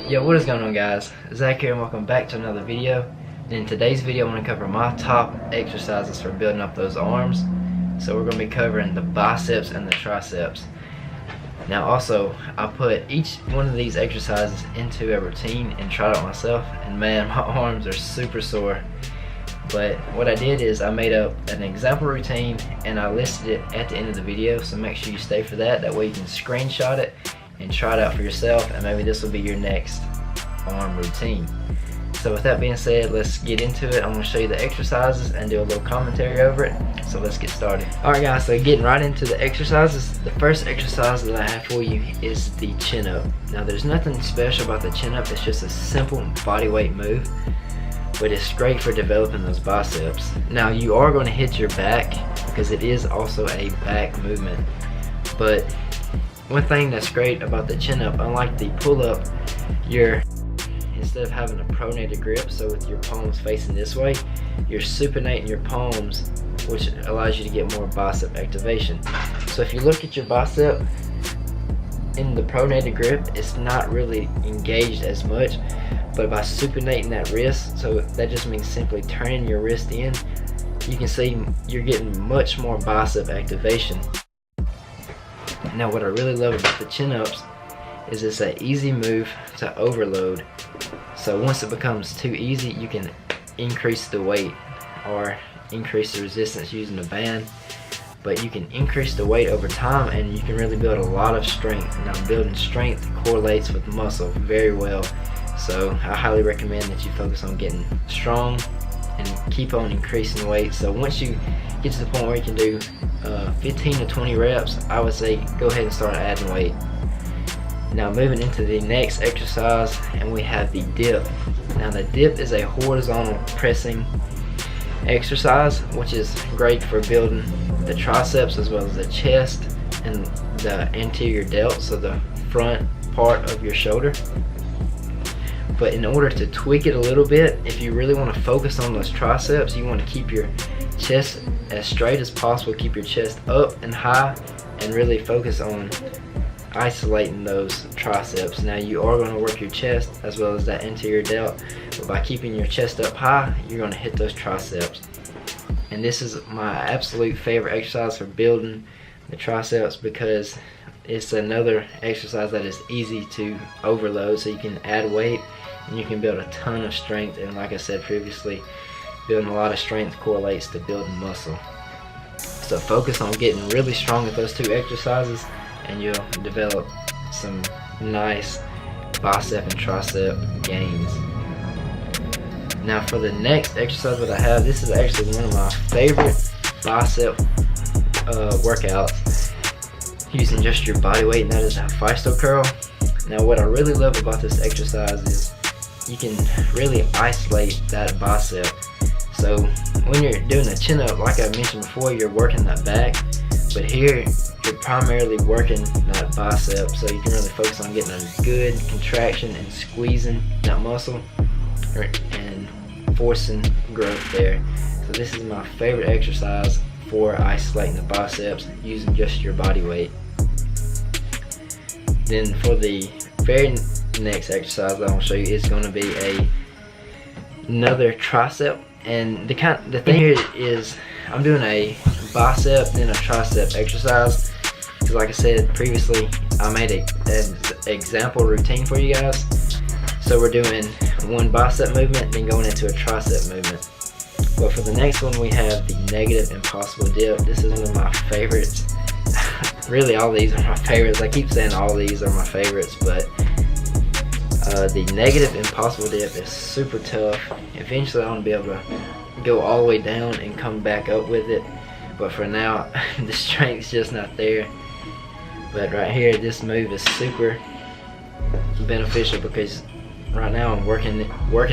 Yo, what is going on, guys? Zach here and welcome back to another video. And in today's video I want to cover my top exercises for building up those arms. So we're going to be covering the biceps and the triceps. Now also, I put each one of these exercises into a routine and tried it myself, and man, my arms are super sore. But what I did is I made up an example routine and I listed it at the end of the video, so make sure you stay for that. That way you can screenshot it and try it out for yourself, and maybe this will be your next arm routine. So with that being said, let's get into it. I'm going to show you the exercises and do a little commentary over it. So let's get started. Alright guys, so getting right into the exercises, the first exercise that I have for you is the chin up. Now there's nothing special about the chin up, it's just a simple body weight move, but it's great for developing those biceps. Now you are going to hit your back because it is also a back movement, but one thing that's great about the chin up, unlike the pull up, instead of having a pronated grip, so with your palms facing this way, you're supinating your palms, which allows you to get more bicep activation. So if you look at your bicep in the pronated grip, it's not really engaged as much, but by supinating that wrist, so that just means simply turning your wrist in, you can see you're getting much more bicep activation. Now what I really love about the chin ups is it's an easy move to overload. So once it becomes too easy, you can increase the weight or increase the resistance using a band, but you can increase the weight over time and you can really build a lot of strength. Now building strength correlates with muscle very well, so I highly recommend that you focus on getting strong and keep on increasing weight. So once you get to the point where you can do 15 to 20 reps, I would say go ahead and start adding weight. Now moving into the next exercise, and we have the dip. Now the dip is a horizontal pressing exercise, which is great for building the triceps as well as the chest and the anterior delt, so the front part of your shoulder. But in order to tweak it a little bit, if you really want to focus on those triceps, you want to keep your chest as straight as possible, keep your chest up and high, and really focus on isolating those triceps. Now you are going to work your chest as well as that anterior delt, but by keeping your chest up high, you're going to hit those triceps. And this is my absolute favorite exercise for building the triceps because it's another exercise that is easy to overload, so you can add weight and you can build a ton of strength. And like I said previously, building a lot of strength correlates to building muscle. So focus on getting really strong at those two exercises and you'll develop some nice bicep and tricep gains. Now for the next exercise that I have, this is actually one of my favorite bicep workouts using just your body weight, and that is a Fisto curl. Now what I really love about this exercise is you can really isolate that bicep. So when you're doing a chin up, like I mentioned before, you're working that back, but here you're primarily working that bicep, so you can really focus on getting a good contraction and squeezing that muscle and forcing growth there. So this is my favorite exercise for isolating the biceps using just your body weight. Then for the very next exercise that I'll show you is going to be another tricep, and the thing here is I'm doing a bicep then a tricep exercise because, like I said previously, I made an example routine for you guys. So we're doing one bicep movement then going into a tricep movement. But for the next one, we have the negative impossible dip. This is one of my favorites. Really, all these are my favorites. I keep saying all these are my favorites, but the negative impossible dip is super tough. Eventually, I want to be able to go all the way down and come back up with it. But for now, the strength's just not there. But right here, this move is super beneficial because right now I'm working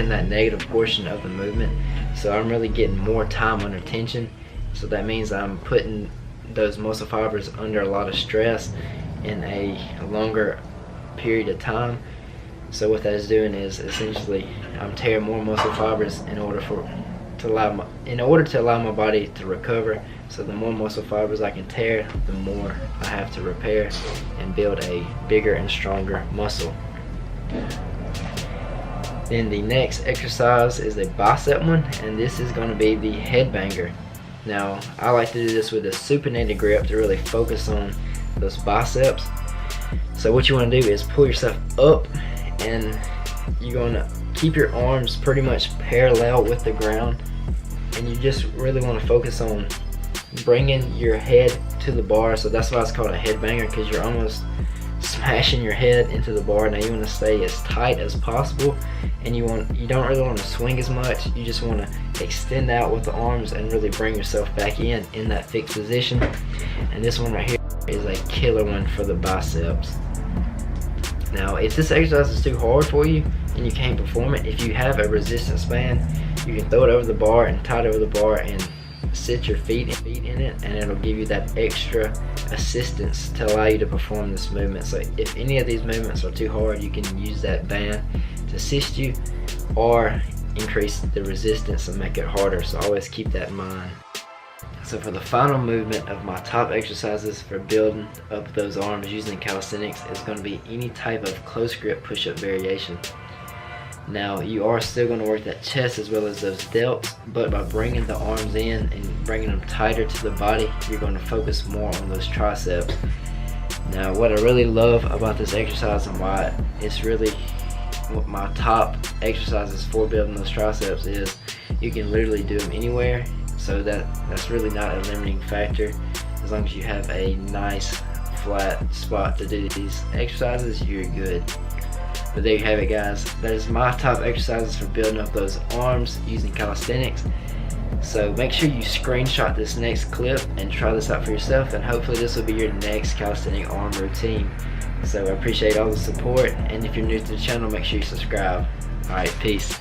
that negative portion of the movement, so I'm really getting more time under tension. So that means I'm putting those muscle fibers under a lot of stress in a longer period of time. So what that is doing is essentially I'm tearing more muscle fibers in order to allow my body to recover. So the more muscle fibers I can tear, the more I have to repair and build a bigger and stronger muscle. Then the next exercise is a bicep one, and this is going to be the headbanger. Now I like to do this with a supinated grip to really focus on those biceps. So what you want to do is pull yourself up, and you're going to keep your arms pretty much parallel with the ground, and you just really want to focus on bringing your head to the bar. So that's why it's called a headbanger, because you're almost smashing your head into the bar. Now you want to stay as tight as possible, and you don't really want to swing as much. You just want to extend out with the arms and really bring yourself back in that fixed position. And this one right here is a killer one for the biceps. Now if this exercise is too hard for you and you can't perform it, if you have a resistance band, you can throw it over the bar and tie it over the bar and sit your feet in it, and it'll give you that extra assistance to allow you to perform this movement. So if any of these movements are too hard, you can use that band to assist you or increase the resistance and make it harder. So always keep that in mind. So for the final movement of my top exercises for building up those arms using calisthenics is going to be any type of close grip push-up variation. Now you are still going to work that chest as well as those delts, but by bringing the arms in and bringing them tighter to the body, you're going to focus more on those triceps. Now what I really love about this exercise and why it's really my top exercises for building those triceps is you can literally do them anywhere. So that's really not a limiting factor. As long as you have a nice flat spot to do these exercises, you're good. But there you have it, guys. That is my top exercises for building up those arms using calisthenics. So make sure you screenshot this next clip and try this out for yourself, and hopefully this will be your next calisthenic arm routine. So I appreciate all the support, and if you're new to the channel, make sure you subscribe. Alright, peace.